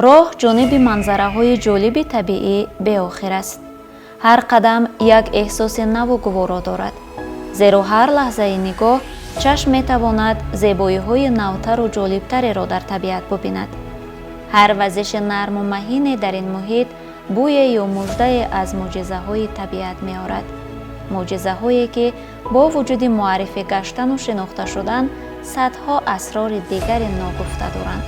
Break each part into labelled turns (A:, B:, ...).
A: роҳ ҷониби манзараҳои ҷолиби табиӣ беохир аст. ҳар қадам як эҳсоси наву гуворо дорад, зеро ҳар лаҳзаи нигоҳ чашм метавонад зебоиҳои навтару ҷолибтареро дар табиат бубинад. ҳар вазиши нарму маҳине дар ин муҳит бӯе ё муждае аз мӯъҷизаҳои табиат меорад. мӯъҷизаҳое ки бо вуҷуди муаррифӣ гаштану шинохта шудан садҳо асрори дигари ногуфта доранд.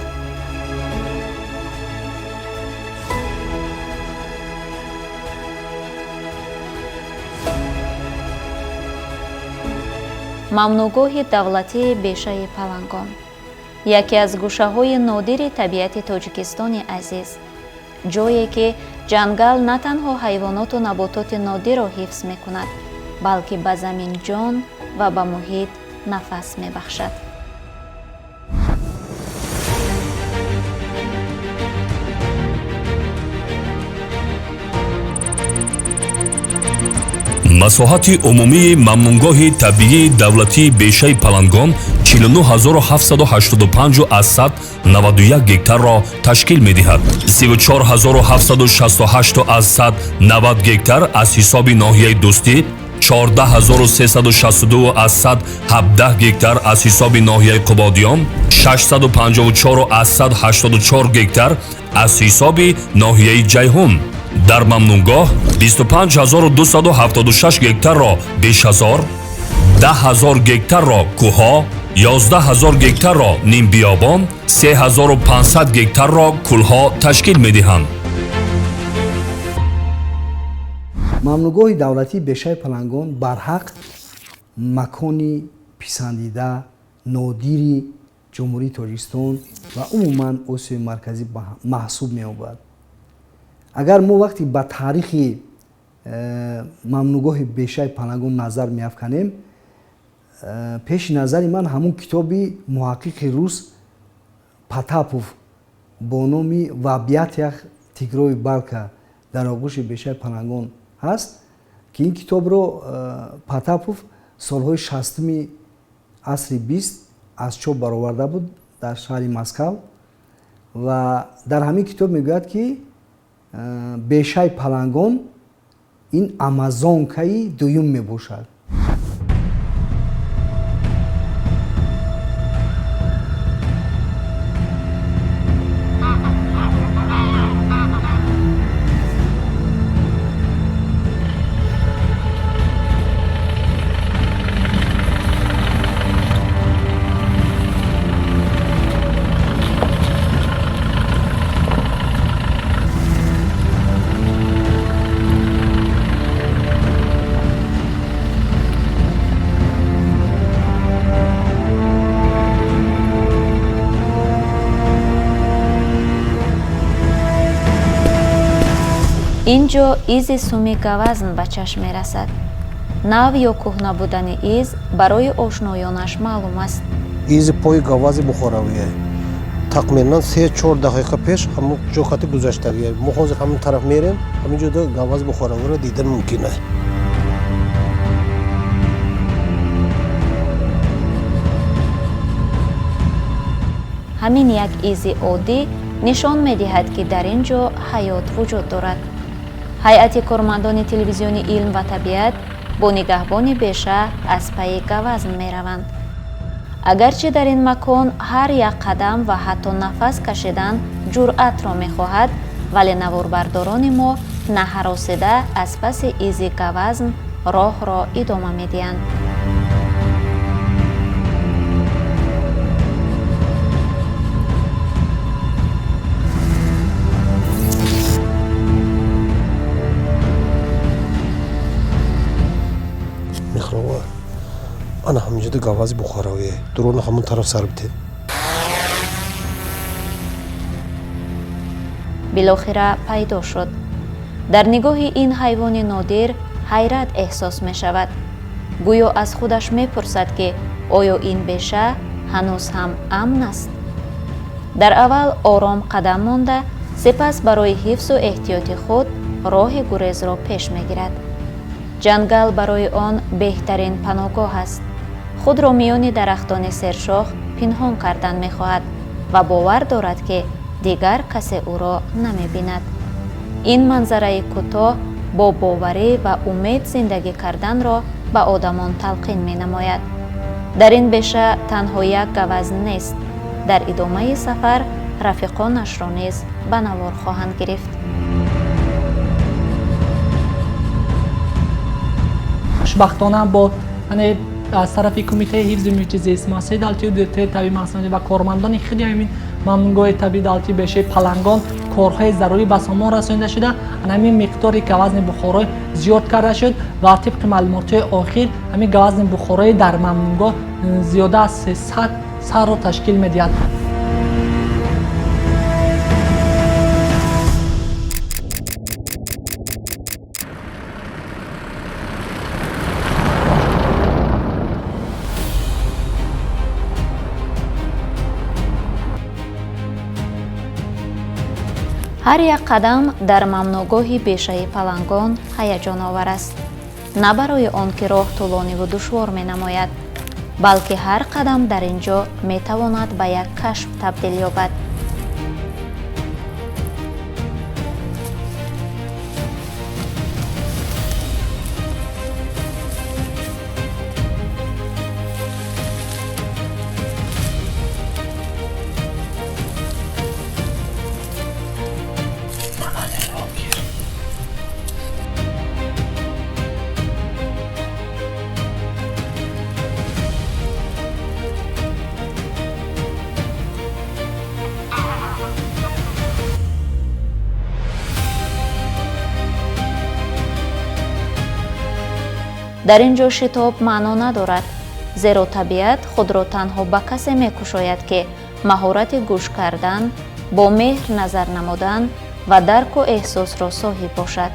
A: мамнӯъгоҳи давлатии бешаи палангон яке аз гӯшаҳои нодири табиати тоҷикистони азиз, ҷое ки ҷангал на танҳо ҳайвоноту набототи нодирро ҳифз мекунад, балки ба замин ҷон ва ба муҳит нафас мебахшад.
B: масоҳати умумии мамнунгоҳи табиии давлатии бешаи палангон 49785 гектарро ташкил медиҳад. 34768 гектар аз ҳисоби ноҳияи дӯстӣ, 14362 гектар аз ҳисоби ноҳияи қубодиён, 65484 гектар аз ҳисоби ноҳияи ҷайҳун. дар мамнунгоҳ 25276 гектарро бешазор, 10000 гектарро кӯҳҳо, 11000 гектарро нимбиёбон, 3500 гектарро кӯлҳо ташкил медиҳанд.
C: мамнӯъгоҳи давлатии бешаи палангон барҳақ макони писандида нодири ҷумҳурии Тоҷикистон ва умуман Осиёи марказӣ маҳсуб меёбад. агар мо вақте ба таърихи мамнӯъгоҳи бешаи палангон назар меафканем, пеши назари ман ҳамун китоби муҳаққиқи рус Потапов бо номи «Вабиятях тигрови балка дар оғӯши бешаи палангон» ҳаст, ки ин китобро Потапов солҳои 60-уми асри 20 аз чоп бароварда буд дар шаҳри Москав ва дар ҳамин китоб мегӯяд, ки бешаи палангон ин амазонкаи дуюм мебошад.
A: ин ҷо изи суми гавазн ба чашм мерасад. нав ё кӯҳна будани из барои ошноёнаш маълум аст.
D: изи пои гавази бухоравие тахминан 3-4 дақиқа пеш ҳамун ҷо хати гузаштагие. мо ҳозир ҳамин тараф мерем, ҳамин ҷода гавази бухоравиро дидан мумкин аст.
A: ҳамин як изи оддӣ нишон медиҳад, ки дар ин ҷо ҳаёт вуҷуд дорад. ҳайати кормандони телевизиони илм ва табиат бо нигаҳбони беша аз пайи гавазн мераванд. агарчи дар ин макон ҳар як қадам ва ҳатто нафас кашидан ҷуръатро мехоҳад, вале наворбардорони мо наҳаросида аз паси изи гавазн роҳро идома медиҳанд.
D: ана ҳаминҷода гавази бухоравие дурони ҳамон тараф сар бите.
A: билохира пайдо шуд. дар нигоҳи ин ҳайвони нодир ҳайрат эҳсос мешавад. гӯё аз худаш мепурсад, ки оё ин беша ҳанӯз ҳам амн аст. дар аввал ором қадам монда, сипас барои ҳифзу эҳтиёти худ роҳи гурезро пеш мегирад. ҷангал барои он беҳтарин паноҳгоҳ аст. худро миёни дарахтони сершох пинҳон кардан мехоҳад ва бовар дорад, ки дигар касе ӯро намебинад. ин манзараи кӯтоҳ бо боварӣ ва умед зиндагӣ карданро ба одамон талқин менамояд. дар ин беша танҳо як гавазн нест. дар идомаи сафар рафиқонашро низ ба навор хоҳанд гирифт.
E: хушбахтона бо аз тарафи кумитаи ҳифзи муҳити зист муассисаи давлатии дӯтаи табиӣ мақсадӣ ва кормандони худи ҳамин мамнунгоҳи табиӣ давлатии бешаи палангон корҳои зарури ба сомон расонида шуда ҳамин миқдори гавазни бухоро зиёд карда шуд ва тибқи маълумотҳои охир ҳамин гавазни бухорои дар мамнунгоҳ зиёда аз 300 сарро ташкил медиҳад.
A: ҳар як қадам дар мамнӯъгоҳи бешаи палангон ҳаяҷоновар аст. на барои он ки роҳ тӯлониву душвор менамояд, балки ҳар қадам дар ин ҷо метавонад ба як кашф табдил ёбад. дар ин ҷо шитоб маъно надорад, зеро табиат худро танҳо ба касе мекушояд ки маҳорати гӯш кардан, бо меҳр назар намудан ва дарку эҳсосро соҳиб бошад.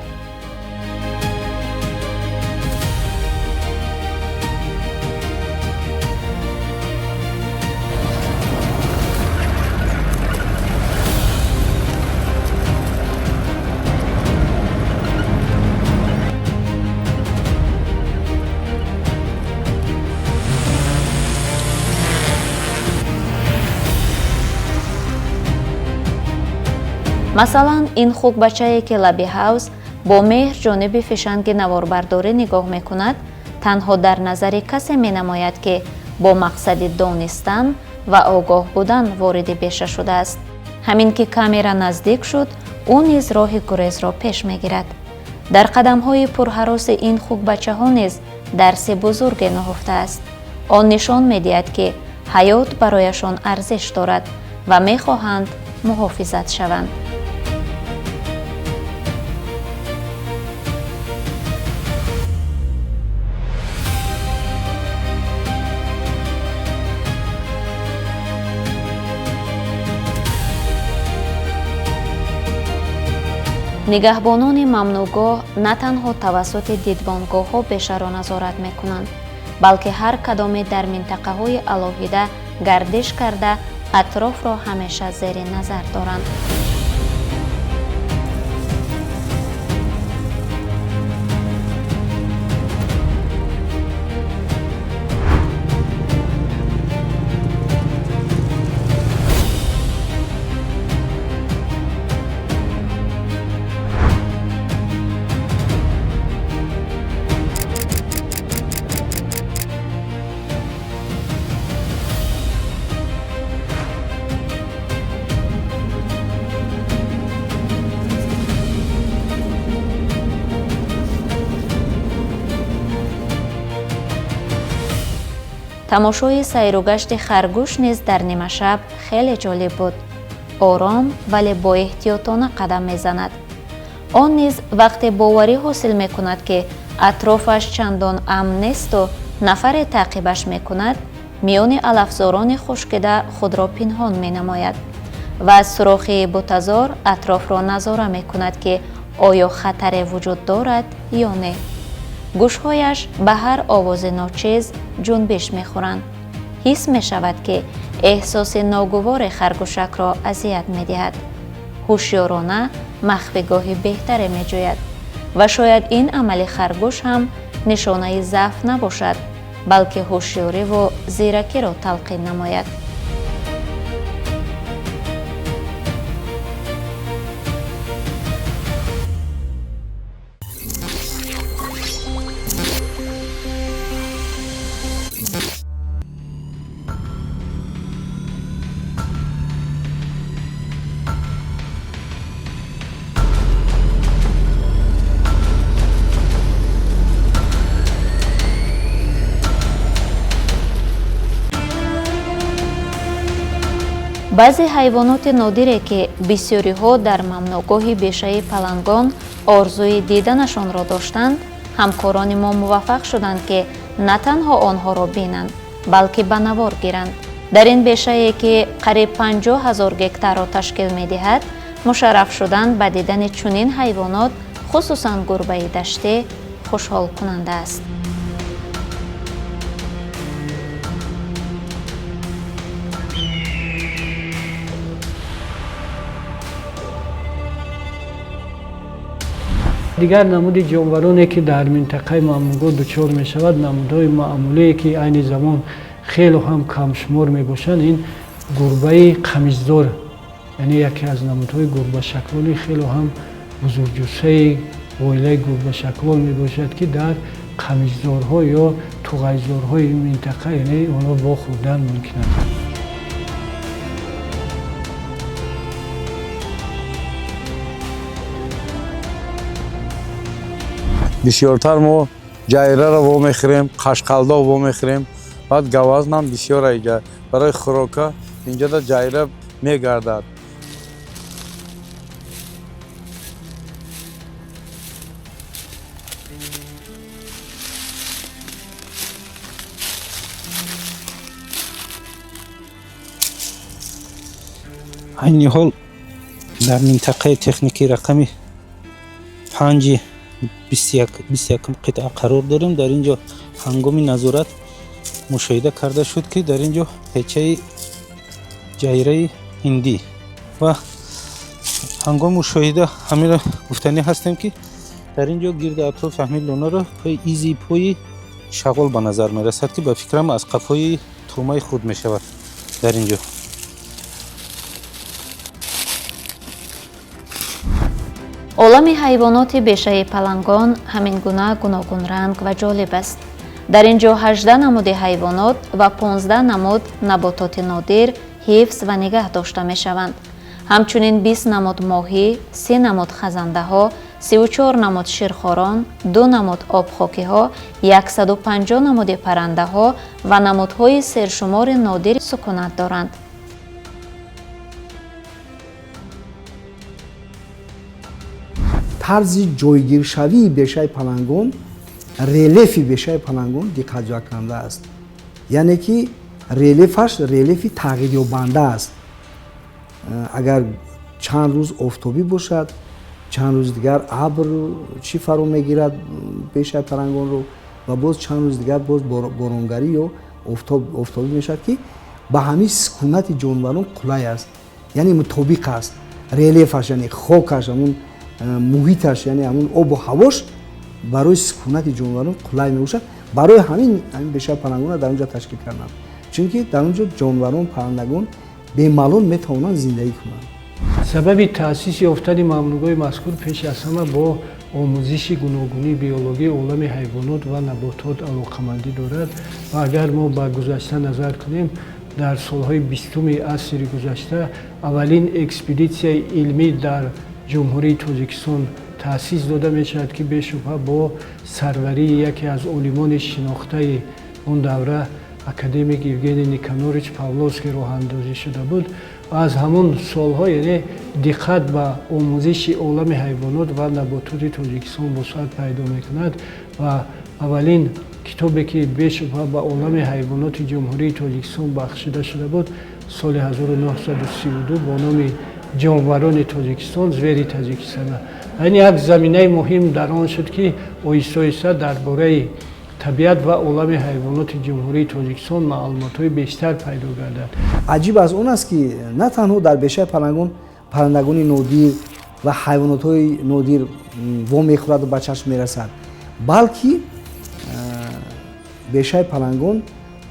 A: масалан ин хукбачае ки лаби ҳавз бо меҳр ҷониби фишанги наворбардорӣ нигоҳ мекунад, танҳо дар назари касе менамояд ки бо мақсади донистан ва огоҳ будан вориди беша шудааст. ҳамин ки камера наздик шуд, ӯ низ роҳи гурезро пеш мегирад. дар қадамҳои пурҳароси ин хукбачаҳо низ дарси бузурге наҳуфтааст. он нишон медиҳад ки ҳаёт барояшон арзиш дорад ва мехоҳанд муҳофизат шаванд. нигаҳбонони мамнӯъгоҳ на танҳо тавассути дидбонгоҳҳо бешаро назорат мекунанд, балки ҳар кадоме дар минтақаҳои алоҳида гардиш карда атрофро ҳамеша зери назар доранд. тамошои сайругашти харгӯш низ дар нимашаб хеле ҷолиб буд. ором вале бо эҳтиётона қадам мезанад. он низ вақте боварӣ ҳосил мекунад ки атрофаш чандон амн несту нафаре таъқибаш мекунад, миёни алафзорони хушкида худро пинҳон менамояд ва аз сурохи бутазор атрофро назора мекунад ки оё хатаре вуҷуд дорад ё не. гӯшҳояш ба ҳар овози ночиз ҷунбиш мехӯранд. ҳис мешавад ки эҳсоси ногувори харгӯшакро азият медиҳад. ҳушёрона махфигоҳи беҳтаре меҷӯяд ва шояд ин амали харгӯш ҳам нишонаи заъф набошад, балки ҳушёриву зиракиро талқин намояд. баъзе ҳайвоноти нодире ки бисёриҳо дар мамнӯъгоҳи бешаи палангон орзуи диданашонро доштанд, ҳамкорони мо муваффақ шуданд ки на танҳо онҳоро бинанд, балки ба навор гиранд. дар ин бешае ки қариб 50 000 гектарро ташкил медиҳад, мушарраф шудан ба дидани чунин ҳайвонот, хусусан гурбаи даштӣ, хушҳолкунанда аст.
E: дигар намуди ҷонвароне ки дар минтақаи мамнӯъгоҳ дучор мешавад, намудҳои маъмулие ки айни замон хело ҳам камшумор мебошанд, ин гурбаи қамиздор, яъне яке аз намудҳои гурбашакволи хело ҳам бузургҷуссаи оилаи гурбашаквол мебошад, ки дар қамиздорҳо ё туғайзорҳои ин минтақа, яъне онҳо вохӯрдан мумкин аст.
F: бисёртар мо ҷайраро вомехӯрем, қашқалдо вомехӯрем, баъд гавазнам бисёр айҷа барои хӯрока инҷода ҷайра мегардад.
G: айни ҳол дар минтақаи техникии рақами 5-21 қитъа қарор дорем. дар ин ҷо ҳангоми назорат мушоҳида карда шуд, ки дар ин ҷо ҳечаи ҷайраи ҳиндӣ ва ҳангоми мушоҳида ҳамеро гуфтанӣ ҳастем, ки дар ин ҷо гирди атрофи ҳамин лонаро изи пои шағол ба назар мерасад, ки ба фикрам аз қафои тӯмаи худ мешавад. дар ин ҷо
A: олами ҳайвоноти бешаи палангон ҳамин гуна гуногунранг ва ҷолиб аст. дар ин ҷо 18 намуди ҳайвонот ва 15 намуд набототи нодир ҳифз ва нигаҳ дошта мешаванд. ҳамчунин 20 намуд моҳӣ, 30 намуд хазандаҳо, 34 намуд ширхорон, 2 намуд обхокиҳо, 150 намуди паррандаҳо ва намудҳои сершумори нодир сукунат доранд.
C: тарзи ҷойгиршавии бешаи палангон, релефи бешаи палангон диққатҷалбкунанда аст. яъне ки релефаш релефи тағйирёбанда аст. агар чанд рӯз офтобӣ бошад, чанд рӯз дигар абр чӣ фаро мегирад бешаи палангонро ва боз чанд рӯз дигар боз боронгарӣ ё офтобӣ мешавад, ки ба ҳамин сукунати ҷонварон қулай аст, яъне мутобиқ аст. релефаш яъне хокаш, ҳамун муҳиташ, яъне ҳамун обу ҳавош барои сукунати ҷонварон қулай мебошад. барои ҳамин бешаи палангонро дар онҷо ташкил кардам, чунки дар онҷо ҷонварон, паррандагон бемалол метавонанд зиндагӣ кунанд.
E: сабаби таъсиси ёфтани мамнӯъгоҳи мазкур пеш аз ҳама бо омӯзиши гуногунии биологии олами ҳайвонот ва наботот алоқамандӣ дорад. ва агар мо ба гузашта назар кунем, дар солҳои 20-уми асри гузашта аввалин экспедитсияи илмӣ дар ҷумҳурии Тоҷикистон таъсис дода мешавад, ки бешубҳа бо сарварии яке аз олимони шинохтаи он давра академик Евгений Никонорович Павловский роҳандозӣ шуда буд. аз ҳамон солҳо, яъне диққат ба омӯзиши олами ҳайвонот ва набототи Тоҷикистон вусъат пайдо мекунад ва аввалин китобе ки бешубҳа ба олами ҳайвоноти ҷумҳурии Тоҷикистон бахшида шуда буд, соли 1932 бо номи ҷонварони Тоҷикистон, звери Таҷикистона. ин як заминаи муҳим дар он шуд, ки оҳиста оҳиста дар бораи табиат ва олами ҳайвоноти ҷумҳурии Тоҷикистон маълумотҳои бештар пайдо гардад.
C: аҷиб аз он аст, ки на танҳо дар бешаи палангон паррандагони нодир ва ҳайвонотҳои нодир вомехӯрад ба чашм мерасад, балки бешаи палангон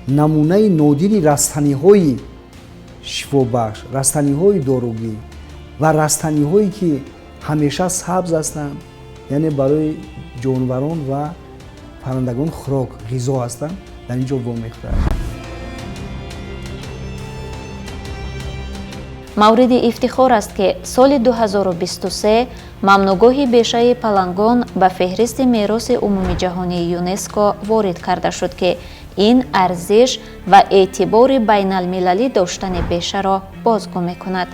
C: намунаи нодири растаниҳои шифобахш, растаниҳои доругӣ ва растаниҳое ки ҳамеша сабз ҳастанд, яъне барои ҷонварон ва паррандагон хӯрок, ғизо ҳастанд, дар ин ҷо вомехӯрад.
A: мавриди ифтихор аст ки соли 2023 мамнӯгоҳи бешаи палангон ба феҳристи мероси умумии ҷаҳонии ЮНЕСКО ворид карда шуд ки ин арзиш ва эътибори байналмилалӣ доштани бешаро бозгӯ мекунад.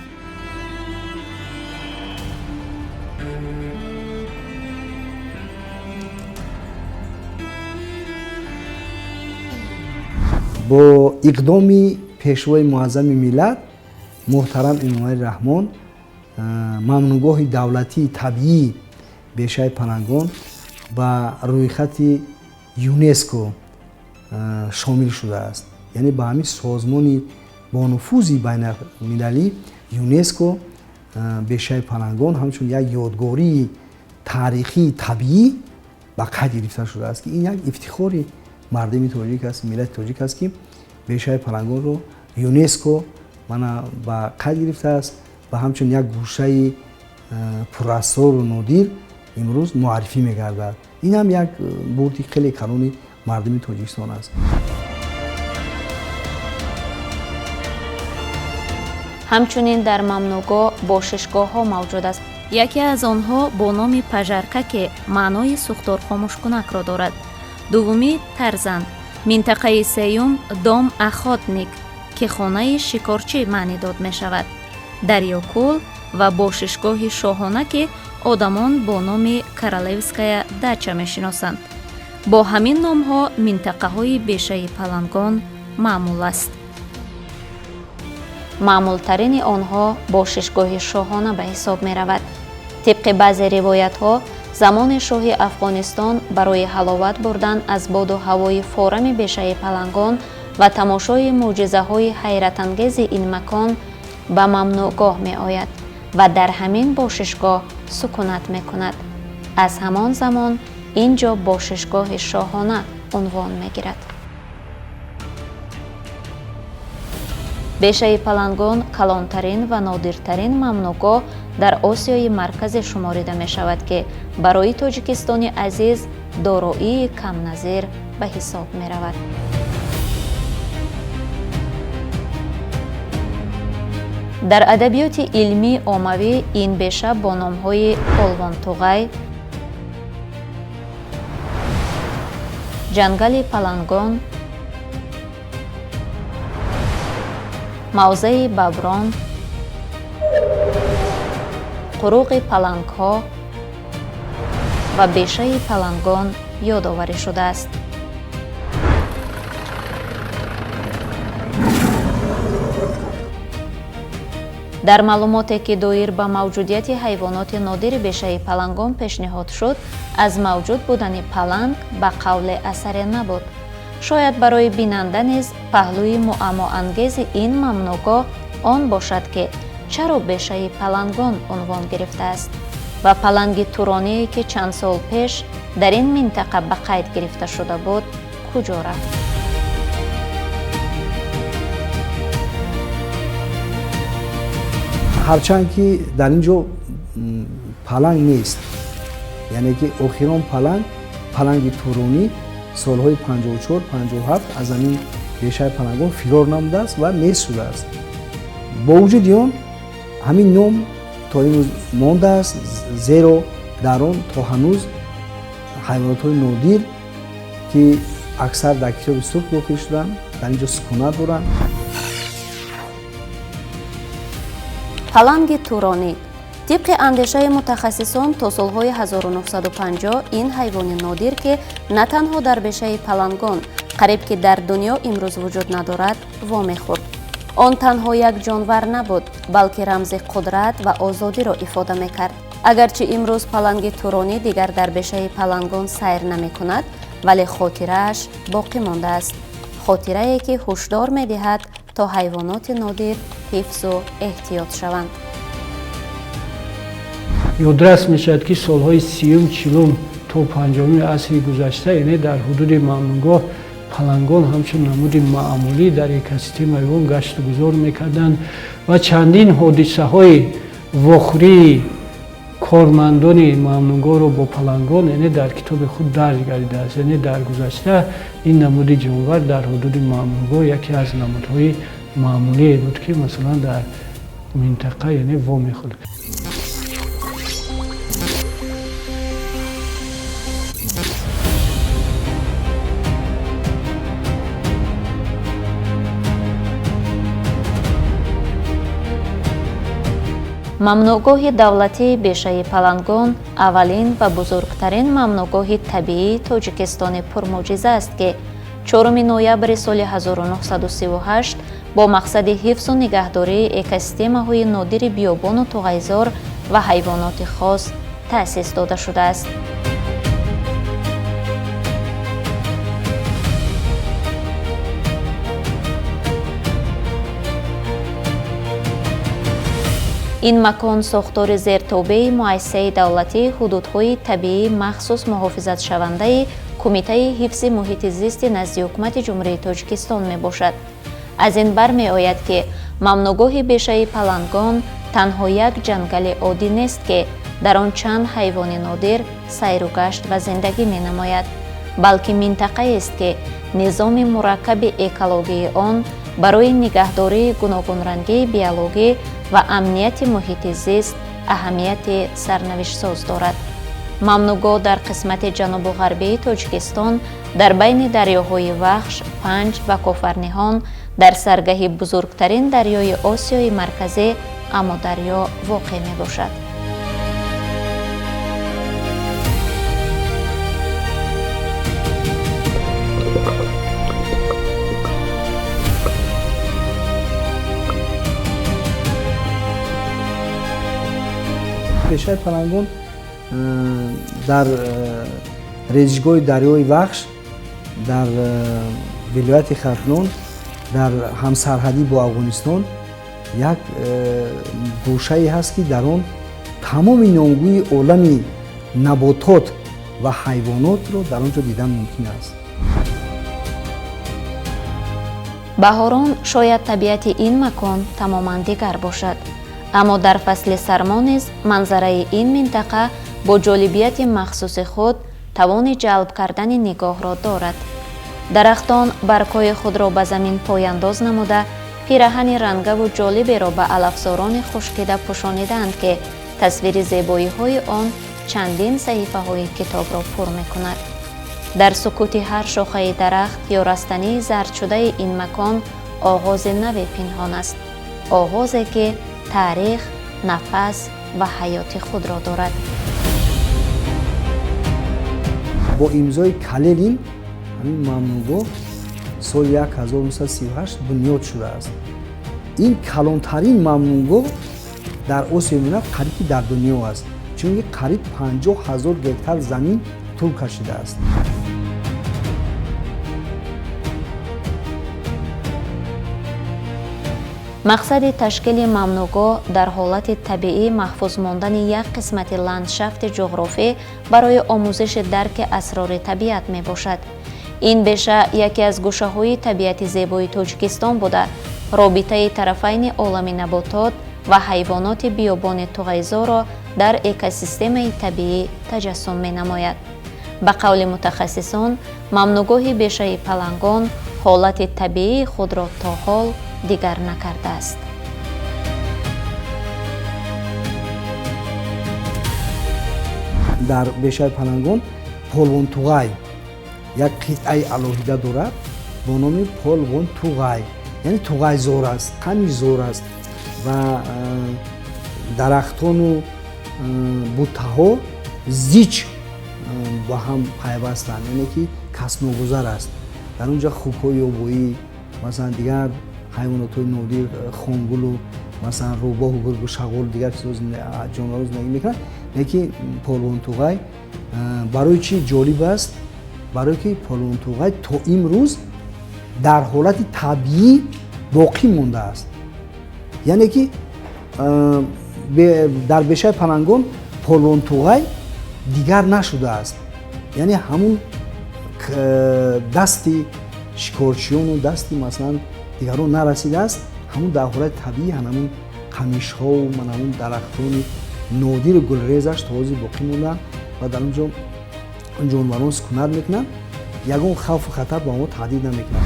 C: бо иқдоми пешвои муаззами миллат муҳтарам эмомалӣ раҳмон мамнӯгоҳи давлатии табиии бешаи палангон ба рӯйхати ЮНЕСКО шомил шудааст. яъне ба ҳамин созмони бонуфузи байналмилалӣ ЮНЕСКО бешаи палангон ҳамчун як ёдгории таърихии табиӣ ба қайд гирифта шудааст ки ин як ифтихори мардими тоҷик аст, миллати тоҷик аст ки бешаи палангонро ЮНЕСКО мана ба қайд гирифтааст ва ҳамчун як гӯшаи пурасрору нодир имрӯз муаррифӣ мегардад. ин ҳам як бурди хеле калони мардими тоҷикистон аст.
A: ҳамчунин дар мамнӯгоҳ бошишгоҳҳо мавҷуд аст. яке аз онҳо бо номи пажарка ки маънои сӯхтор хомӯшкунакро дорад. дуввуми тарзан, минтақаи сеюм дом ахотник ки хонаи шикорчӣ маънӣ дод мешавад. дарёкӯл ва бошишгоҳи шоҳона ки одамон бо номи королевская дача мешиносанд. бо ҳамин номҳо минтақаҳои бешаи палангон маъмул аст. маъмултарини онҳо бошишгоҳи шоҳона ба ҳисоб меравад. тибқи баъзе ривоятҳо замони шоҳи Афғонистон барои ҳаловат бурдан аз боду ҳавои форами бешаи палангон ва тамошои мӯъҷизаҳои ҳайратангези ин макон ба мамнӯъгоҳ меояд ва дар ҳамин бошишгоҳ сукунат мекунад. аз ҳамон замон ин ҷо бошишгоҳи шоҳона унвон мегирад. бешаи палангон калонтарин ва нодиртарин мамнӯъгоҳ дар Осиёи марказӣ шуморида мешавад ки барои Тоҷикистони азиз дороии камназир ба ҳисоб меравад. дар адабиёти илмии оммавӣ ин беша бо номҳои полвонтуғай, ҷангали палангон, мавзаи баброн, қуруғи палангҳо ва бешаи палангон ёдоварӣ шудааст. дар маълумоте ки доир ба мавҷудияти ҳайвоноти нодири бешаи палангон пешниҳод шуд, аз мавҷуд будани паланг ба қавле асаре набуд. шояд барои бинанда низ паҳлӯи муаммоангези ин мамнӯъгоҳ он бошад ки чаро бешаи палангон унвон гирифтааст ва паланги туроние ки чанд сол пеш дар ин минтақа ба қайд гирифта шуда буд куҷо рафт?
C: ҳарчанд ки дар ин ҷо паланг нест, яъне ки охирон паланги туронӣ солҳои 54-57 аз ҳамин бешаи палангон фирор намудааст ва нест шудааст. бо вуҷуди он ҳамин ном то имрӯз мондааст, зеро дар он то ҳанӯз ҳайвонотҳои нодир ки аксар дар китоби сурх дохил шуданд дар ин ҷо сукунат доранд.
A: паланги туронӣ тибқи андешаи мутахассисон то солҳои 1950 ин ҳайвони нодир ки на танҳо дар бешаи палангон қариб ки дар дунё имрӯз вуҷуд надорад вомехӯрд. он танҳо як ҷонвар набуд, балки рамзи қудрат ва озодиро ифода мекард. агарчи имрӯз паланги туронӣ дигар дар бешаи палангон сайр намекунад, вале хотирааш боқӣ мондааст. хотирае ки ҳушдор медиҳад то ҳайвоноти нодир ҳифзу эҳтиёт шаванд.
H: ёдрас мешавад ки солҳои 30-40 то 50 асри гузашта, яъне дар ҳудуди мамнӯъгоҳ палангон ҳамчун намуди маъмулӣ дар экосистемаи он гашту гузор мекарданд ва чандин ҳодисаҳои вохӯрии кормандони мамнӯъгоҳро бо палангон яъне дар китоби худ дарҷ гардидааст. яъне дар гузашта ин намуди ҷонвар дар ҳудуди мамнӯъгоҳ яке аз намудҳои маъмулие буд ки масалан дар минтақа яъне вомехӯрд.
A: мамнӯъгоҳи давлатии бешаи палангон аввалин ва бузургтарин мамнӯъгоҳи табиии тоҷикистони пурмӯъҷиза аст, ки 4 ноябри соли 1938 бо мақсади ҳифзу нигаҳдории экосистемаҳои нодири биёбону туғайзор ва ҳайвоноти хос таъсис дода шудааст. ин макон сохтори зертобаи муассисаи давлатии ҳудудҳои табиии махсус муҳофизатшавандаи Кумитаи ҳифзи муҳити зисти назди ҳукумати ҷумҳурии Тоҷикистон мебошад. аз ин бармеояд, ки мамнӯъгоҳи бешаи палангон танҳо як ҷангали оддӣ нест, ки дар он чанд ҳайвони нодир сайру гашт ва зиндагӣ менамояд, балки минтақаест, ки низоми мураккаби экологии он барои нигаҳдории гуногунрангии биологӣ ва амнияти муҳити зист аҳамияти сарнавиштсоз дорад. мамнӯъгоҳ дар қисмати ҷанубу ғарбии Тоҷикистон дар байни дарёҳои Вахш, Панҷ ва Кофарниҳон дар саргаҳи бузургтарин дарёи Осиёи марказӣ Амударё воқеъ мебошад.
C: бешаи палангон дар резишгоҳи дарёи Вахш дар вилояти Хатнон дар ҳамсарҳадӣ бо Афғонистон як гӯшае ҳаст, ки дар он тамоми номгӯи олами наботот ва ҳайвонотро дар он ҷо дидан мумкин аст.
A: баҳорон шояд табиати ин макон тамоман дигар бошад, аммо дар фасли сармо низ манзараи ин минтақа бо ҷолибияти махсуси худ тавони ҷалб кардани нигоҳро дорад. дарахтон баргҳои худро ба замин пояндоз намуда пираҳани рангаву ҷолиберо ба алафзорони хушкида пӯшонидаанд, ки тасвири зебоиҳои он чандин саҳифаҳои китобро пур мекунад. дар сукути ҳар шохаи дарахт ё растании зардшудаи ин макон оғози нави пинҳон аст, оғозе ки таърих, нафас ва ҳаёти худро дорад.
C: бо имзои Калинин ҳамин мамнӯъгоҳ соли 1938 бунёд шудааст. ин калонтарин мамнӯъгоҳ дар Осиёи Минак қариб ки дар дунё аст, чунки қариб 50 000 гектар замин тӯл кашидааст.
A: мақсади ташкили мамнӯъгоҳ дар ҳолати табиӣ маҳфуз мондани як қисмати ландшафти ҷуғрофӣ барои омӯзиши дарки асрори табиат мебошад. ин беша яке аз гӯшаҳои табиати зебои Тоҷикистон буда робитаи тарафайни олами наботот ва ҳайвоноти биёбони туғайзорро дар экосистемаи табиӣ таҷассум менамояд. ба қавли мутахассисон, мамнӯъгоҳи бешаи палангон ҳолати табиии худро то ҳол дигар накардааст.
C: дар бешаи палангон полвонтуғай як қитъаи алоҳида дорад бо номи полвонтуғай, яъне туғайзор аст, қамишзор аст ва дарахтону бутаҳо зич ба ҳам пайвастанд, яъне ки касбногузар аст. дар он ҷо хӯкҳои ёбоӣ, масалан дигар ҳайвонотҳои нодир, хонгулу масалан рӯбоҳу гургу шағол дигар ҷонваро зиндагӣ мекунанд. лекин полвонтуғай барои чӣ ҷолиб аст? барое ки полвонтуғай то имрӯз дар ҳолати табиӣ боқӣ мондааст. яъне ки дар бешаи палангон полвонтуғай дигар нашудааст, яъне ҳамун дасти шикорчиёну дасти масалан дигарон нарасидааст. ҳамун дар ҳолати табиӣ ҳамун қамишҳоу ҳамун дарахтони нодиру гулрезаш то ҳозир боқӣ мондаанд ва дар он ҷо ҷонварон сукунат мекунанд, ягон хавфу хатар ба онҳо таҳдид намекунад.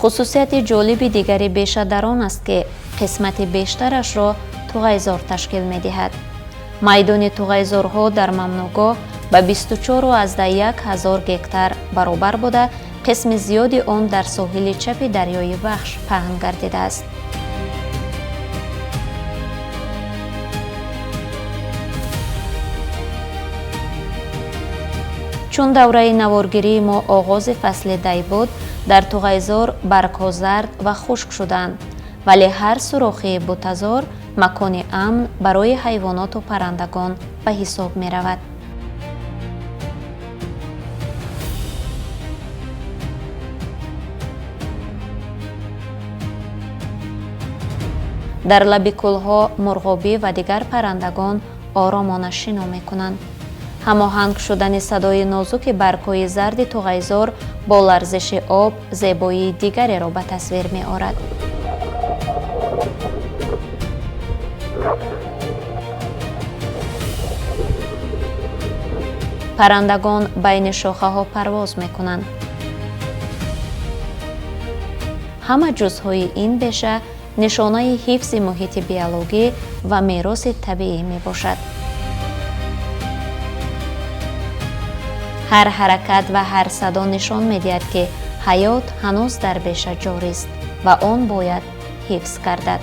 A: хусусияти ҷолиби дигари беша дар он аст ки қисмати бештарашро туғайзор ташкил медиҳад. майдони туғайзорҳо дар мамнӯъгоҳ ба 24,1 гектар баробар буда, қисми зиёди он дар соҳили чапи дарёи Вахш паҳн гардидааст. чун давраи наворгирии мо оғози фасли дай буд, дар туғайзор баргҳо зард ва хушк шуданд, вале ҳар сурохи бутазор макони амн барои ҳайвоноту паррандагон ба ҳисоб меравад. дар лаби кӯлҳо мурғобӣ ва дигар паррандагон оромона шино мекунанд. ҳамоҳанг шудани садои нозуки баргҳои зарди туғайзор бо ларзиши об зебоии дигареро ба тасвир меорад. паррандагон байни шохаҳо парвоз мекунанд. ҳама ҷузъҳои ин беша нишонаи ҳифзи муҳити биологӣ ва мероси табиӣ мебошад. ҳар ҳаракат ва ҳар садо нишон медиҳад ки ҳаёт ҳанӯз дар беша ҷорист ва он бояд ҳифз гардад.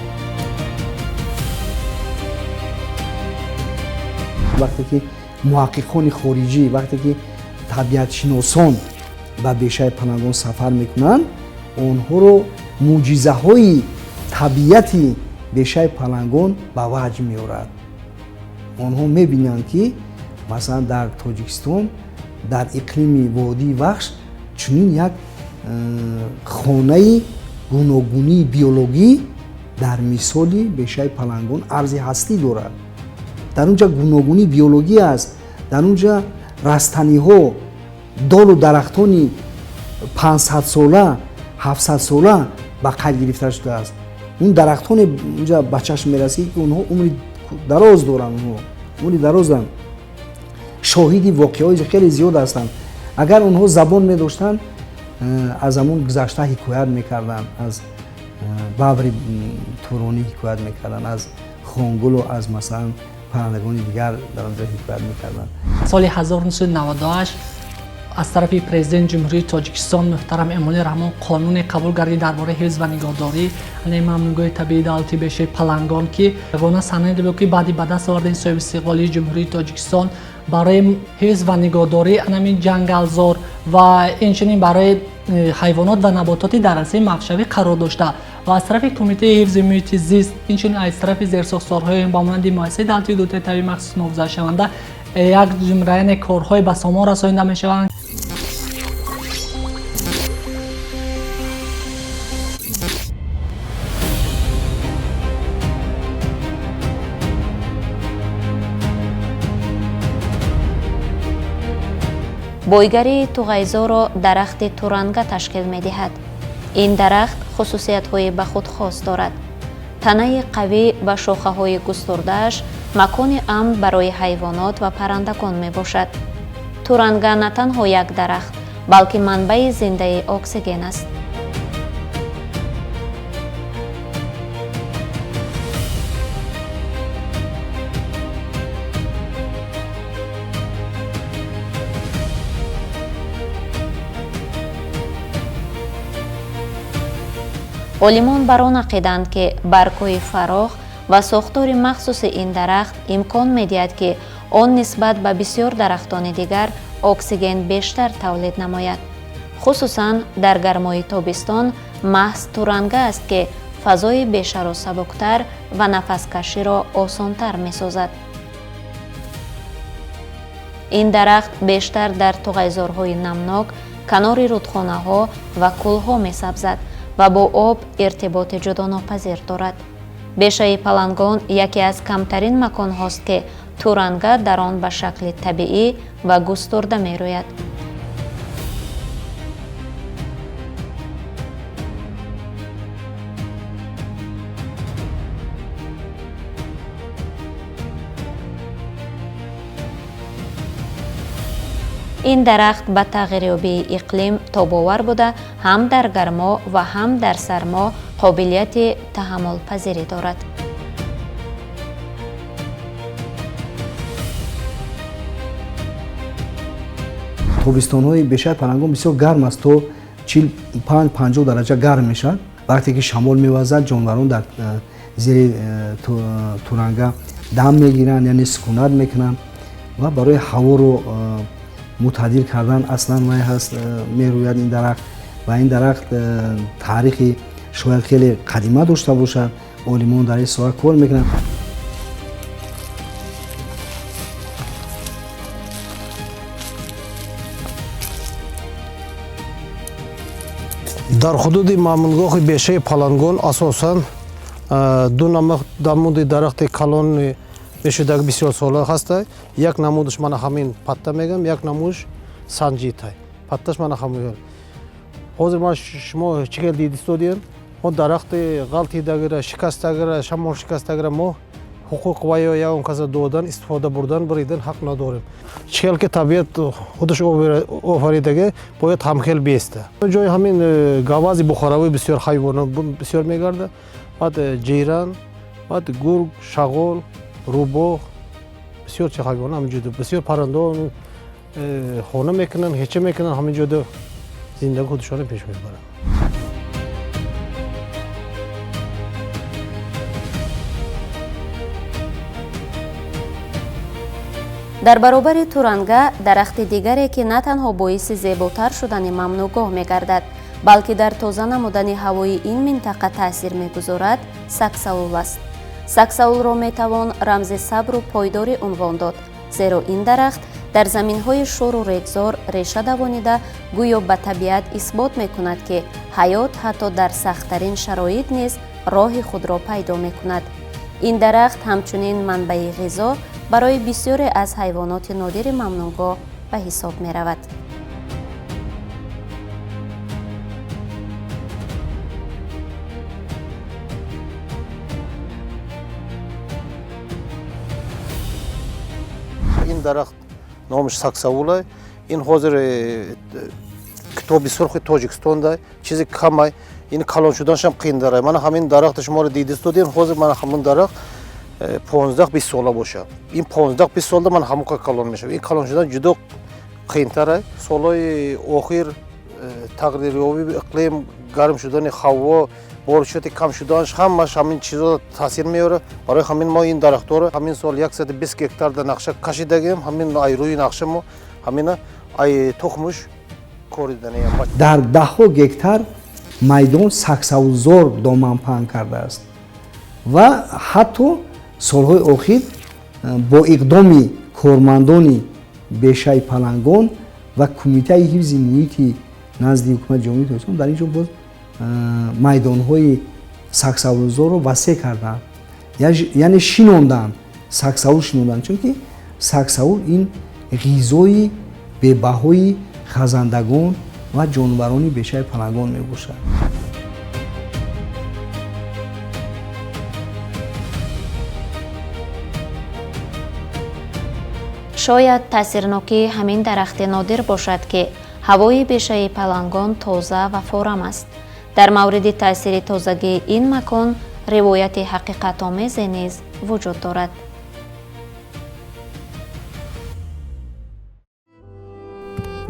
C: вақте ки муҳаққиқони хориҷӣ, вақте ки табиатшиносон ба бешаи палангон сафар мекунанд, онҳоро мӯъҷизаҳои табиати бешаи палангон ба ваҷ меорад. онҳо мебинанд ки масалан дар тоҷикистон дар иқлими водии Вахш чунин як хонаи гуногунии биологӣ дар мисоли бешаи палангон арзи ҳастӣ дорад. дар унҷа гуногунӣ биологӣ аст, дар унҷа растаниҳо, долу дарахтони 500 сола, 700 сола ба қайд гирифта шудааст. он дарахтоне унҷа ба чашм мерасид ки онҳо умри дароз доранд, умри дароз доранд. шоҳиди воқеаҳои хеле зиёд ҳастанд. агар онҳо забон медоштанд, аз ҳамон гузашта ҳикоят мекарданд, аз баври туронӣ ҳикоят мекарданд, аз хонгулу аз масалан паррандагони дигар дар онҷо ҳикоят мекарданд.
E: соли 1998 аз тарафи президенти ҷумҳурии тоҷикистон муҳтарам Эмомалӣ Раҳмон қонуне қабул гардид дар бораи ҳифз ва нигоҳдорӣ мамнӯъгоҳи табиии давлати бешаи палангон, ки ягона санаде буд ки баъди ба даст овардани соҳиби истиқлолии ҷумҳурии тоҷикистон барои ҳифз ва нигоҳдорӣ анами ҷангалзор ва инчунин барои ҳайвонот ва набототи дар асри махшавӣ қарор дошта ва аз тарафи кумитаи ҳифзи муҳити зист, инчунин аз тарафи зерсохторҳои ба монанди муассисаи давлати ҳудудҳои табиӣ махсус муҳофизатшаванда як ҷумраяне корҳои ба сомон расонида мешаванд.
A: бойгарии туғайзорро дарахти туранга ташкил медиҳад. ин дарахт хусусиятҳои ба худ хос дорад. танаи қавӣ ва шохаҳои густурдааш макони амн барои ҳайвонот ва паррандагон мебошад. туранга на танҳо як дарахт, балки манбаи зиндаи оксиген аст. олимон бар он ақиданд ки баргҳои фароғ ва сохтори махсуси ин дарахт имкон медиҳад ки он нисбат ба бисёр дарахтони дигар оксиген бештар тавлид намояд. хусусан дар гармои тобистон маҳз туранга аст ки фазои бешаро сабуктар ва нафаскаширо осонтар месозад. ин дарахт бештар дар туғайзорҳои намнок, канори рудхонаҳо ва кӯлҳо месабзад ва бо об иртиботи ҷудонопазир дорад. бешаи палангон яке аз камтарин маконҳост ки туранга дар он ба шакли табиӣ ва густурда мерӯяд. ин дарахт ба тағйирёбии иқлим тобовар буда ҳам дар гармо ва ҳам дар сармо қобилияти таҳаммулпазирӣ дорад.
C: тобистонои бешари палангон бисёр гарм аст, то 45-50 дараҷа гарм мешавад. вақте ки шамол мевазад, ҷонварон дар зери туранга дам мегиранд, яъне сукунат мекунанд ва барои ҳаворо мутадил кардан аслан вай ҳаст мерӯяд ин дарахт. ва ин дарахт таърихи шояд хеле қадима дошта бошад. олимон дар ин соҳа кор мекунанд.
D: дар ҳудуди маъмунгоҳи бешаи палангон асосан ду намуди дарахти калони мешудаги бисёр сола ҳаста. як намудаш мана ҳамин патта мегам, як намудаш санҷитай. патташ мана ҳамин. ҳозир ман шумо чигел дидистодием, мо дарахти ғалтидагира, шикастагира, шамол шикастагира мо ҳуқуқ ва ё ягон каса додан, истифода бурдан, биридан ҳақ надорем. чигел ки табиат худаш офаридаге бояд ҳамхел беста. ҷои ҳамин гавази бухоравӣ бисёр ҳайвонот бисёр мегарда. баъд ҷиран, баъд гург, шағол, рӯбоғ, бисёр чи ҳайвона ҳаминҷода бисёр паррандаон хона мекунанд, ҳеча мекунанд, ҳаминҷода зиндаги худашона пеш мебаранд.
A: дар баробари туранга дарахти дигаре ки на танҳо боиси зеботар шудани мамнӯъгоҳ мегардад, балки дар тоза намудани ҳавои ин минтақа таъсир мегузорад, саксаул аст. саксаулро метавон рамзи сабру пойдорӣ унвон дод, зеро ин дарахт дар заминҳои шӯру регзор реша давонида гӯё ба табиат исбот мекунад, ки ҳаёт ҳатто дар сахттарин шароит низ роҳи худро пайдо мекунад. ин дарахт ҳамчунин манбаи ғизо барои бисёре аз ҳайвоноти нодири мамнӯъгоҳ ба ҳисоб меравад.
D: ин дарахт номаш саксаулай. ин ҳозир китоби сурхи тоҷикистонда чизи камай. ин калон шуданашам қиин дарахт. мана ҳамин дарахта шуморо дидистодем. ҳозир мана ҳамин дарахт 15-20 сола бошад. ин 15-20 солда ман ҳамука калон мешавад. ин калон шудан ҷудо қиинтар. солҳои охир тағйирёбии иқлим, гарм шудани ҳаво, боришоти кам шуданаш ҳамаш ҳамин чизо таъсир меёрад. барои ҳамин мо ин дарахтҳоро ҳамин сол 120 гектарда нақша кашидагем. ҳамин ай рӯи нақша мо ҳамина ай тухмуш кориданем.
C: дар даҳҳо гектар майдон саксаулзор доман паҳн кардааст ва ҳатто солҳои охир бо иқдоми кормандони бешаи палангон ва кумитаи ҳифзи муҳити назди ҳукумати ҷумҳурии тоҷикистон дар ин ҷо боз майдонҳои саксаулзорро васеъ кардаанд, яъне шинонданд, саксаул шинонданд, чунки саксаул ин ғизои бебаҳои хазандагон ва ҷонварони бешаи палангон мебошад.
A: шояд таъсирнокии ҳамин дарахти нодир бошад, ки ҳавои бешаи палангон тоза ва форам аст. дар мавриди таъсири тозагии ин макон ривояти ҳақиқатомезе низ вуҷуд дорад.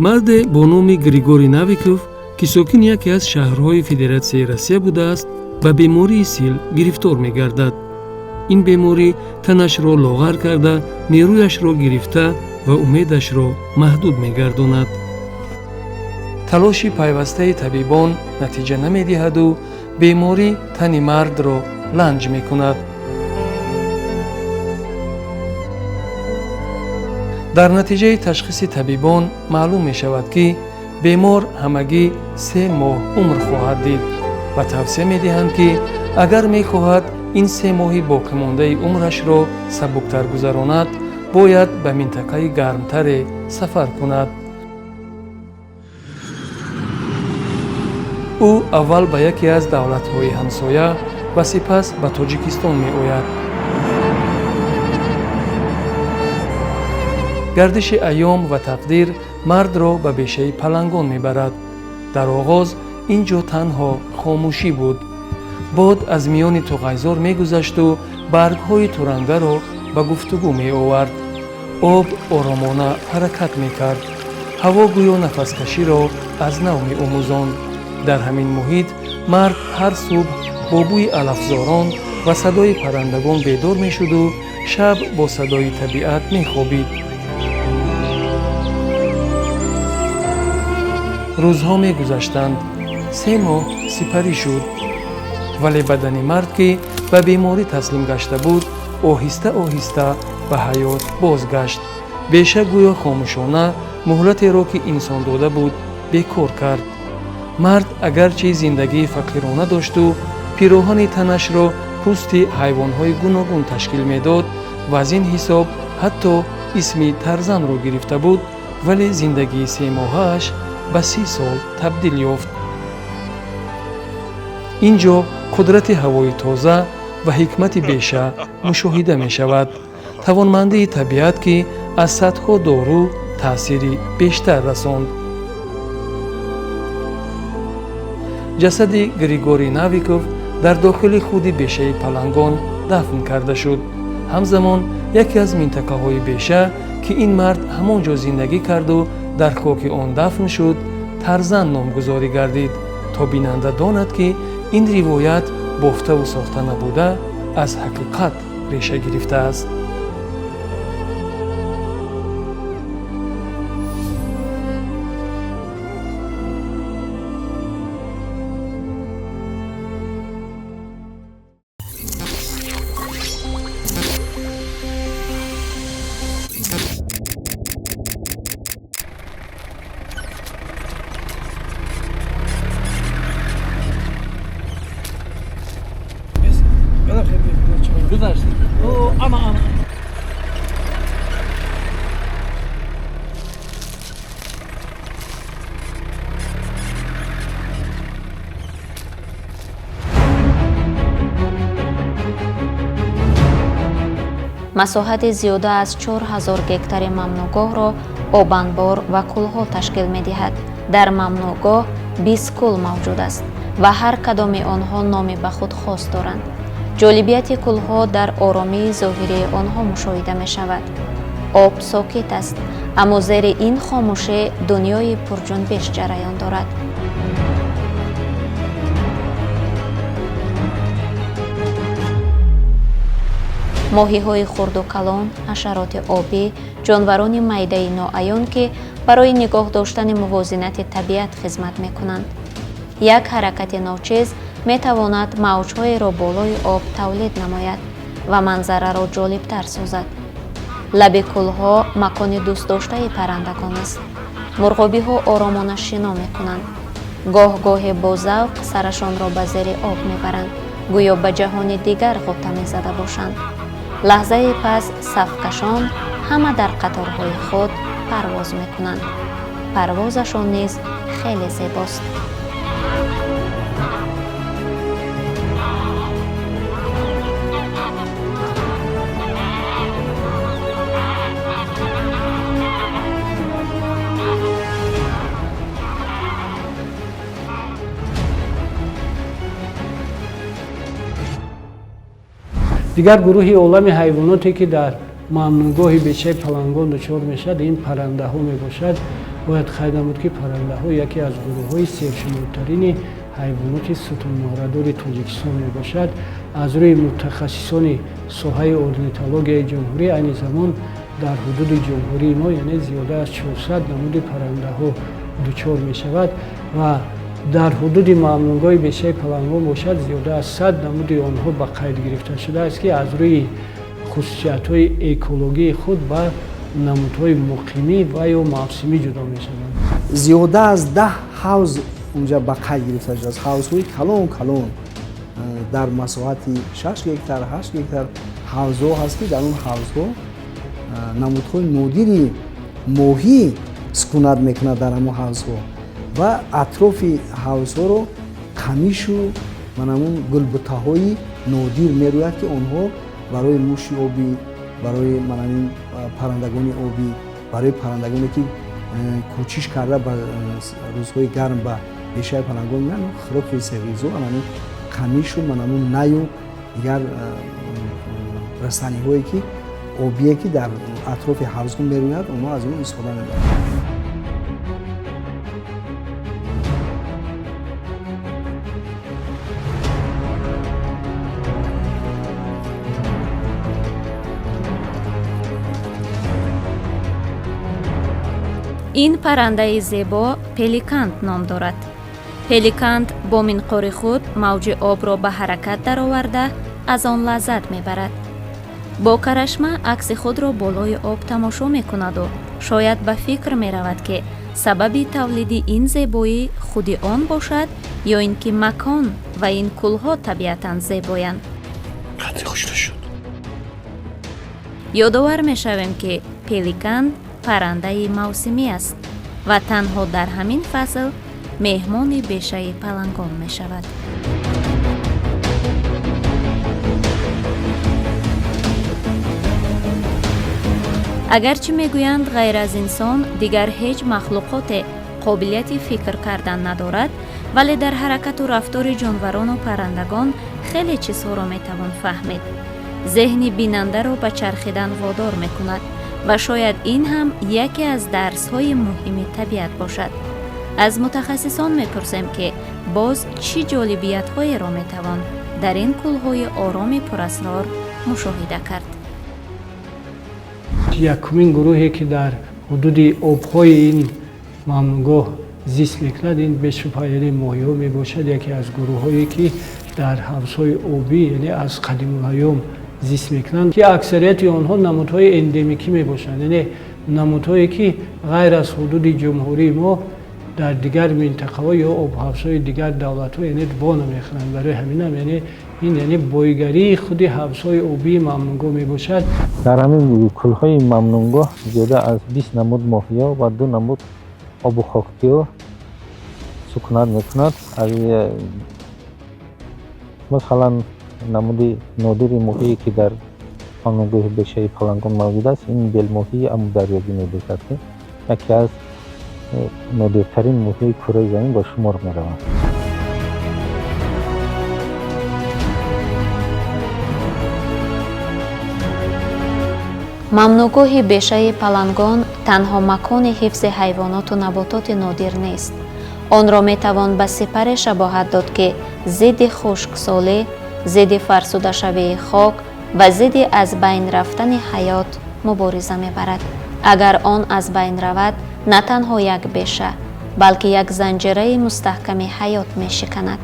I: марде бо номи Григорий Навиков, ки сокини яке аз шаҳрҳои Федератсияи Россия будааст, ба бемории сил гирифтор мегардад. ин беморӣ танашро лоғар карда, нерӯяшро гирифта ва умедашро маҳдуд мегардонад. талоши пайвастаи табибон натиҷа намедиҳаду беморӣ тани мардро ланҷ мекунад. дар натиҷаи ташхиси табибон маълум мешавад, ки бемор ҳамагӣ 3 моҳ умр хоҳад дид ва тавсия медиҳанд, ки агар мехоҳад ин 3 моҳи боқимондаи умрашро сабуктар гузаронад, бояд ба минтақаи гармтаре сафар кунад. ӯ аввал ба яке аз давлатҳои ҳамсоя ва сипас ба Тоҷикистон меояд. гардиши айём ва тақдир мардро ба бешаи палангон мебарад. дар оғоз ин ҷо танҳо хомӯшӣ буд. бод аз миёни туғайзор мегузашту баргҳои турангаро ба гуфтугӯ меовард. об оромона ҳаракат мекард. ҳаво гӯё нафаскаширо аз нав меомӯзонд. дар ҳамин муҳит мард ҳар субҳ бо бӯи алафзорон ва садои паррандагон бедор мешуду шаб бо садои табиат мехобид. рӯзҳо мегузаштанд. 3 моҳ сипарӣ шуд. вале бадани мард ки ба беморӣ таслим гашта буд оҳиста оҳиста ба ҳаёт бозгашт. беша гӯё хомӯшона муҳлатеро ки инсон дода буд бекор кард. мард агарчи зиндагии фақирона дошту пироҳани танашро пӯсти ҳайвонҳои гуногун ташкил медод ва аз ин ҳисоб ҳатто исми Тарзанро гирифта буд, вале зиндагии 3 моҳааш ба 30 сол табдил ёфт. ин ҷо қудрати ҳавои тоза ва ҳикмати беша мушоҳида мешавад. тавонмандии табиат ки аз садҳо дору таъсири бештар расонд. ҷасади Григорий Навиков дар дохили худи бешаи палангон дафн карда шуд. ҳамзамон яке аз минтақаҳои беша ки ин мард ҳамон ҷо зиндагӣ карду дар хоки он дафн шуд Тарзан номгузорӣ гардид, то бинанда донад ки ин ривоят бофтаву сохта набуда аз ҳақиқат реша гирифтааст.
A: масоҳати зиёда аз 4000 гектари мамнӯъгоҳро обанбор ва кӯлҳо ташкил медиҳад. дар мамнӯъгоҳ 20 кӯл мавҷуд аст ва ҳар кадоми онҳо номи ба худ хос доранд. ҷолибияти кӯлҳо дар оромии зоҳирии онҳо мушоҳида мешавад. об сокит аст, аммо зери ин хомӯшӣ дунёи пурҷунбеш ҷараён дорад. моҳиҳои хурду калон, ҳашароти обӣ, ҷонварони майдаи ноаён ки барои нигоҳ доштани мувозинати табиат хизмат мекунанд. як ҳаракати ночиз метавонад мавҷҳоеро болои об тавлид намояд ва манзараро ҷолибтар созад. лаби кӯлҳо макони дӯстдоштаи паррандагон аст. мурғобиҳо оромона шино мекунанд. гоҳ-гоҳе бо завқ сарашонро ба зери об мебаранд, гӯё ба ҷаҳони дигар ғута мезада бошанд. лаҳзаи пас сафкашон ҳама дар қаторҳои худ парвоз мекунанд. парвозашон низ хеле зебост.
H: дигар гурӯҳи олами ҳайвоноте ки дар мамнӯъгоҳи бечаи палангон дучор мешавад, ин паррандаҳо мебошад. бояд қайд намуд ки паррандаҳо яке аз гурӯҳҳои сершумортарини ҳайвоноти сутунмоҳрадори тоҷикистон мебошад. аз рӯи мутахассисони соҳаи орнитологияи ҷумҳурӣ айни замон дар ҳудуди ҷумҳурии мо яъне зиёда аз 400 намуди паррандаҳо дучор мешавад ва дар ҳудуди мамнӯъгоҳи бешаи палангон бошад зиёда аз 100 намуди онҳо ба қайд гирифта шудааст ки аз рӯи хусусиятҳои экологии худ ба намудҳои муқимӣ ва ё мавсимӣ ҷудо мешаванд.
C: зиёда аз 10 ҳавз унҷа ба қайд гирифта шудааст. ҳавзҳои калон дар масоҳати 6 гектар 8 гектар ҳавзҳо ҳаст ки дар он ҳавзҳо намудҳои нодири моҳӣ сукунат мекунад дар ҳамон ҳавзҳо ва атрофи ҳавзҳоро камишу манамун гулбутаҳои нодир мерӯяд ки онҳо барои муши обӣ, барои манамин паррандагони обӣ, барои паррандагоне ки кӯчиш карда ба рӯзҳои гарм ба бешаи палангон меан хӯроки серғизо анани қамишу манамун наю дигар растаниҳое ки обие ки дар атрофи ҳавзгон мерӯяд онҳо аз он истифода мебаранд.
A: ин паррандаи зебо пеликанд ном дорад. пеликанд бо минқори худ мавҷи обро ба ҳаракат дароварда аз он лаззат мебарад. бо карашма акси худро болои об тамошо мекунаду шояд ба фикр меравад ки сабаби тавлиди ин зебоӣ худи он бошад ё ин ки макон ва ин кӯлҳо табиатан зебоянд. ёдовар мешавем ки пеликанд паррандаи мавсимӣ аст ва танҳо дар ҳамин фасл меҳмони бешаи палангон мешавад. агарчи мегӯянд ғайр аз инсон дигар ҳеҷ махлуқоте қобилияти фикр кардан надорад, вале дар ҳаракату рафтори ҷонварону паррандагон хеле чизҳоро метавон фаҳмид. зеҳни бинандаро ба чархидан водор мекунад ва шояд ин ҳам яке аз дарсҳои муҳими табиат бошад. аз мутахассисон мепурсем ки боз чӣ ҷолибиятҳоеро метавон дар ин кӯлҳои ороми пурасрор мушоҳида кард.
H: якумин гурӯҳе ки дар ҳудуди обҳои ин мамнугоҳ зист мекунад, ин бешубҳа яъне моҳиҳо мебошад. яке аз гурӯҳҳое ки дар ҳавзҳои обӣ яъне аз қадимулайём зист мекунанд, ки аксарияти онҳо намудҳои эндемикӣ мебошанд, яъне намудҳое ки ғайр аз ҳудуди ҷумҳурии мо дар дигар минтақаҳо ё обҳавзҳои дигар давлатҳо яъне во намехӯранд. барои ҳаминам яъне ин яъне бойгарии худи ҳавзҳои обии мамнугоҳ мебошад.
G: дар ҳамин кӯлҳои мамнунгоҳ зиёда аз 20 намуд моҳиё ва 2 намуд обу хокиё сукунат мекунад. масалан намуди нодири моҳие ки дар мамнугоҳи бешаи палангон мавҷуд аст, ин белмоҳии амударёбӣ мебошад ки яке аз нодиртарин моҳияи кураи замин ба шумор меравад.
A: мамнугоҳи бешаи палангон танҳо макони ҳифзи ҳайвоноту набототи нодир нест. онро метавон ба сипаре шабоҳат дод ки зидди хушксолӣ, зидди фарсудашавии хок ва зидди аз байн рафтани ҳаёт мубориза мебарад. агар он аз байн равад, на танҳо як беша, балки як занҷираи мустаҳками ҳаёт мешиканад.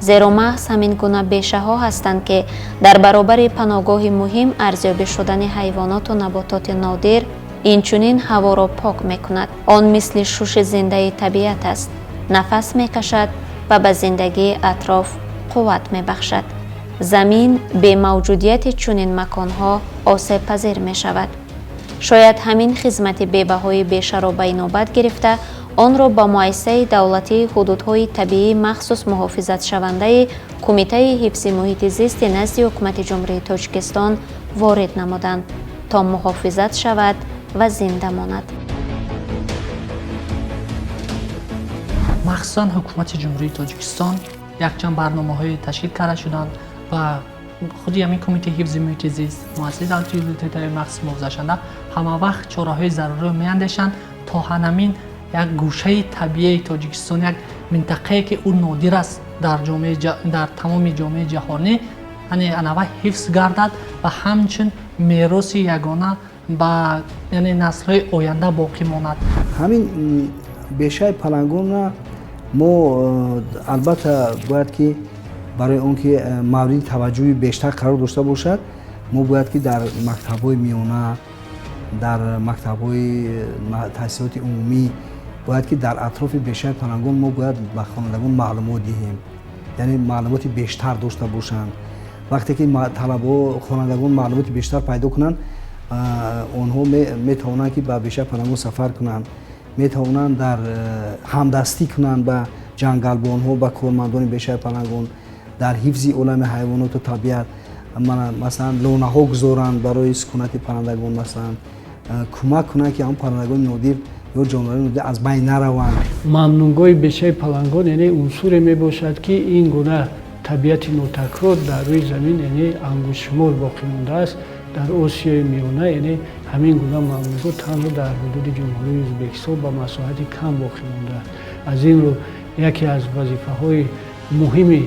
A: зеро маҳз ҳамин гуна бешаҳо ҳастанд ки дар баробари паноҳгоҳи муҳим арзёбӣ шудани ҳайвоноту набототи нодир инчунин ҳаворо пок мекунад. он мисли шуши зиндаи табиат аст, нафас мекашад ва ба зиндагии атроф қувват мебахшад. замин бе мавҷудияти чунин маконҳо осебпазир мешавад. шояд ҳамин хизмати бебаҳои бешаро ба инобат гирифта онро ба муассисаи давлатии ҳудудҳои табиӣ махсус муҳофизатшавандаи кумитаи ҳифзи муҳити зисти назди ҳукумати ҷумҳурии Тоҷикистон ворид намуданд, то муҳофизат шавад ва зинда монад.
E: махсусан ҳукумати ҷумҳурии Тоҷикистон якчанд барномаҳои ташкил карда шуданд ва худи ҳамин кумитаи ҳифзи муҳити зист, муассисаи давлатии ҳудудҳои махсус муҳофизатшаванда ҳама вақт чораҳои заруриро меандешанд то ҳанамин як гӯшаи табиаи Тоҷикистон, як минтақае ки ӯ нодир аст дар тамоми ҷомеаи ҷаҳонӣ анава ҳифз гардад ва ҳамчун мероси ягона ба яъне наслҳои оянда боқӣ монад.
C: ҳамин бешаи палангонро мо албатта бояд ки барои он ки мавриди таваҷҷӯҳи бештар қарор дошта бошад, мо бояд ки дар мактабҳои миёна, дар мактабҳои таҳсилоти умумӣ бояд ки дар атрофи бешаи палангон мо бояд ба хонандагон маълумот диҳем, яъне маълумоти бештар дошта бошанд. вақте ки талабо хонандагон маълумоти бештар пайдо кунанд, онҳо метавонанд ки ба бешаи палангон сафар кунанд, метавонанд дар ҳамдастӣ кунанд ба ҷангалбонҳо, ба кормандони бешаи палангон, дар ҳифзи олами ҳайвоноту табиат масалан лонаҳо гузоранд барои сукунати паррандагон, масалан кӯмак кунанд ки ҳамон паррандагони нодир ё ҷонварони нодир аз байн нараванд.
H: мамнунгоҳи бешаи палангон яъне унсуре мебошад ки ин гуна табиати нотакрор дар рӯи замин яъне ангушумор боқӣ мондааст. дар осиёи миёна яъне ҳамин гуна мамнунгҳо танҳо дар ҳудуди ҷумҳурии ӯзбекистон ба масоҳати кам боқӣ мондааст. аз ин рӯ яке аз вазифаҳои муҳими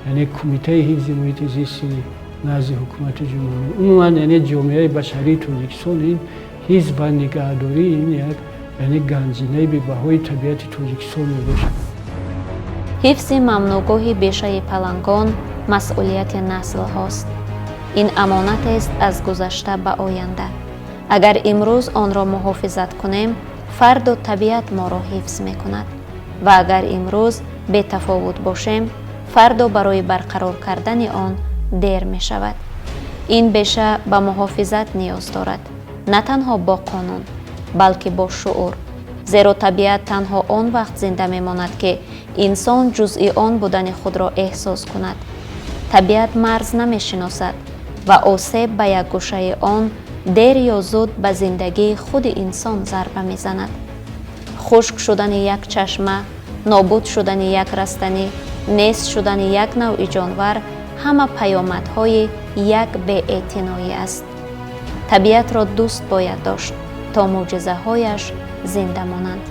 H: яъне кумитаи ҳифзи муҳити зисти назди ҳукумати ҷумҳурӣ умуман яъне ҷомеаи башарии Тоҷикистон ин ҳифз ва нигаҳдории ин як яъне ганҷинаи бебаҳои табиати Тоҷикистон мебошад.
A: ҳифзи мамнӯъгоҳи бешаи палангон масъулияти наслҳост. ин амонатест аз гузашта ба оянда. агар имрӯз онро муҳофизат кунем, фарду табиат моро ҳифз мекунад ва агар имрӯз бетафовут бошем, фарду барои барқарор кардани он дер мешавад. ин беша ба муҳофизат ниёз дорад, на танҳо бо қонун, балки бо шуъур, зеро табиат танҳо он вақт зинда мемонад ки инсон ҷузъи он будани худро эҳсос кунад. табиат марз намешиносад ва осеб ба як гӯшаи он дер ё зуд ба зиндагии худи инсон зарба мезанад. хушк шудани як чашма, нобуд шудани як растанӣ, нест шудани як навъи ҷонвар ҳама паёмадҳои як беэътиноӣ аст. табиатро дӯст бояд дошт то мӯъҷизаҳояш зинда монанд.